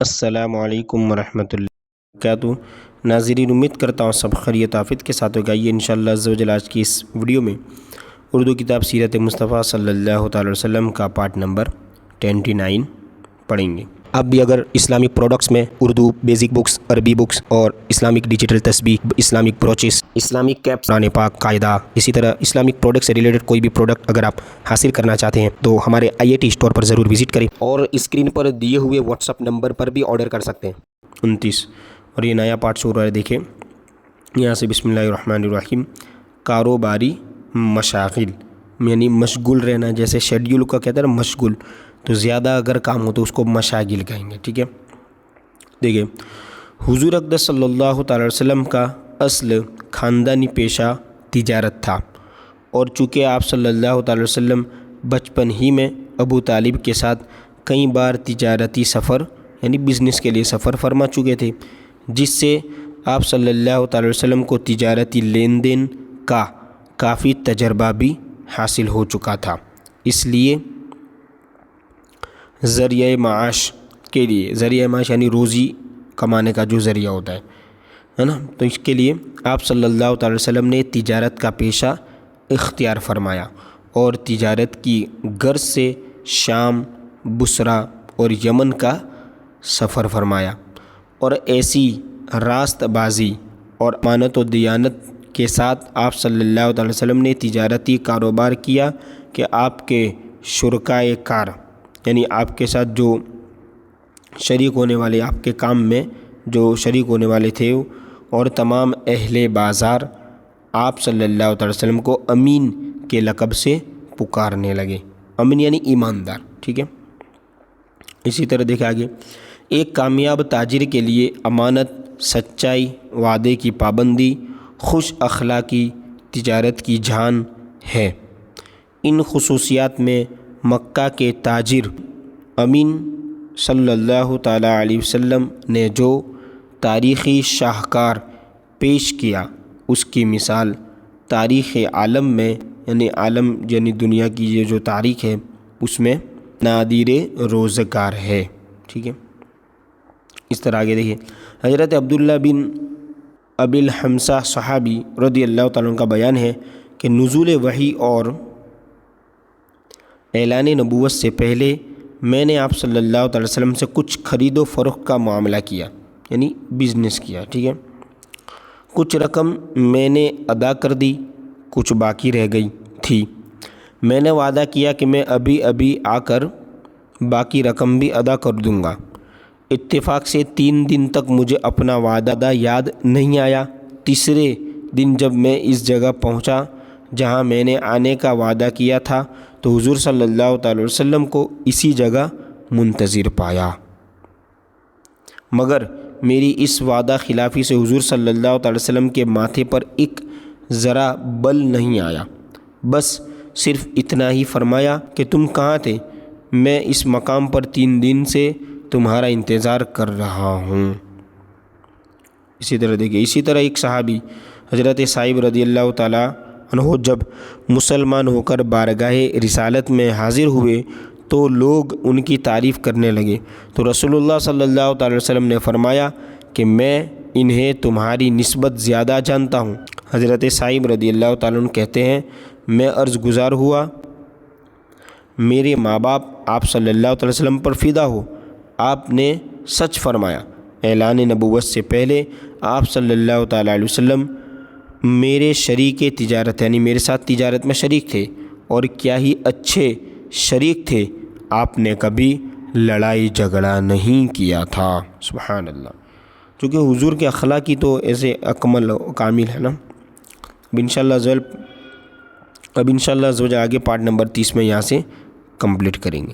السلام علیکم ورحمۃ اللہ وبرکاتہ۔ ناظرین، امید کرتا ہوں سب خیریت آفت کے ساتھ ہوگا۔ یہ انشاءاللہ عز و جل آج کی اس ویڈیو میں اردو کتاب سیرت مصطفیٰ صلی اللہ تعالی وسلم کا پارٹ نمبر 29 پڑھیں گے۔ اب بھی اگر اسلامک پروڈکٹس میں اردو بیسک بکس، عربی بکس اور اسلامک ڈیجیٹل تسبیح، اسلامک بروچز، اسلامک کیپس، قرآن پاک قاعدہ، اسی طرح اسلامک پروڈکٹ سے ریلیٹڈ کوئی بھی پروڈکٹ اگر آپ حاصل کرنا چاہتے ہیں تو ہمارے IAT اسٹور پر ضرور وزٹ کریں اور اسکرین پر دیے ہوئے واٹس ایپ نمبر پر بھی آرڈر کر سکتے ہیں 29۔ اور یہ نیا پارٹ شروع ہے، دیکھیں یہاں سے بسم اللہ الرحمن الرحیم۔ کاروباری مشاغل یعنی مشغول رہنا، جیسے شیڈیول کا کہتے ہیں نا مشغول، تو زیادہ اگر کام ہو تو اس کو مشاغل کہیں گے، ٹھیک ہے۔ دیکھیں حضور اقدس صلی اللہ تعالی وسلم کا اصل خاندانی پیشہ تجارت تھا، اور چونکہ آپ صلی اللہ تعالی وسلم بچپن ہی میں ابو طالب کے ساتھ کئی بار تجارتی سفر یعنی بزنس کے لیے سفر فرما چکے تھے، جس سے آپ صلی اللہ تعالی وسلم کو تجارتی لین دین کا کافی تجربہ بھی حاصل ہو چکا تھا۔ اس لیے ذریعہ معاش کے لیے، ذریعہ معاش یعنی روزی کمانے کا جو ذریعہ ہوتا ہے نا، تو اس کے لیے آپ صلی اللہ تعالی وسلم نے تجارت کا پیشہ اختیار فرمایا اور تجارت کی غرض سے شام، بصرہ اور یمن کا سفر فرمایا، اور ایسی راست بازی اور امانت و دیانت کے ساتھ آپ صلی اللہ تعالی وسلم نے تجارتی کاروبار کیا کہ آپ کے شرکائے کار یعنی آپ کے ساتھ جو شریک ہونے والے، آپ کے کام میں جو شریک ہونے والے تھے، اور تمام اہل بازار آپ صلی اللہ تعالی وسلم کو امین کے لقب سے پکارنے لگے۔ امین یعنی ایماندار، ٹھیک ہے۔ اسی طرح دیکھیں آگے، ایک کامیاب تاجر کے لیے امانت، سچائی، وعدے کی پابندی، خوش اخلاقی تجارت کی جان ہے۔ ان خصوصیات میں مکہ کے تاجر امین صلی اللہ تعالیٰ علیہ وسلم نے جو تاریخی شاہکار پیش کیا، اس کی مثال تاریخ عالم میں یعنی عالم یعنی دنیا کی یہ جو تاریخ ہے اس میں نادر روزگار ہے، ٹھیک ہے۔ اس طرح آگے دیکھیے، حضرت عبداللہ بن ابی الحمصہ صحابی رضی اللہ تعالیٰ عنہ کا بیان ہے کہ نزول وحی اور اعلان نبوت سے پہلے میں نے آپ صلی اللہ تعالی وسلم سے کچھ خرید و فروخت کا معاملہ کیا یعنی بزنس کیا، ٹھیک ہے۔ کچھ رقم میں نے ادا کر دی، کچھ باقی رہ گئی تھی۔ میں نے وعدہ کیا کہ میں ابھی آ کر باقی رقم بھی ادا کر دوں گا۔ اتفاق سے 3 دن تک مجھے اپنا وعدہ یاد نہیں آیا۔ تیسرے دن جب میں اس جگہ پہنچا جہاں میں نے آنے کا وعدہ کیا تھا تو حضور صلی اللہ تعالی وسلم کو اسی جگہ منتظر پایا، مگر میری اس وعدہ خلافی سے حضور صلی اللہ تعالی وسلم کے ماتھے پر ایک ذرا بل نہیں آیا، بس صرف اتنا ہی فرمایا کہ تم کہاں تھے؟ میں اس مقام پر 3 دن سے تمہارا انتظار کر رہا ہوں۔ اسی طرح دیکھیے، اسی طرح ایک صحابی حضرت صائب رضی اللہ تعالیٰ عنہ جب مسلمان ہو کر بارگاہ رسالت میں حاضر ہوئے تو لوگ ان کی تعریف کرنے لگے، تو رسول اللہ صلی اللہ تعالی وسلم نے فرمایا کہ میں انہیں تمہاری نسبت زیادہ جانتا ہوں۔ حضرت صائب رضی اللہ تعالیٰ عنہ کہتے ہیں، میں عرض گزار ہوا، میرے ماں باپ آپ صلی اللہ تعالی وسلم پر فدا ہو، آپ نے سچ فرمایا۔ اعلان نبوت سے پہلے آپ صلی اللہ تعالی علیہ وسلم میرے شریک تجارت یعنی میرے ساتھ تجارت میں شریک تھے، اور کیا ہی اچھے شریک تھے، آپ نے کبھی لڑائی جھگڑا نہیں کیا تھا۔ سبحان اللہ، چونکہ حضور کے اخلاق ہی تو ایسے اکمل و کامل ہے نا۔ اب انشاءاللہ آگے پارٹ نمبر 30 میں یہاں سے کمپلیٹ کریں گے۔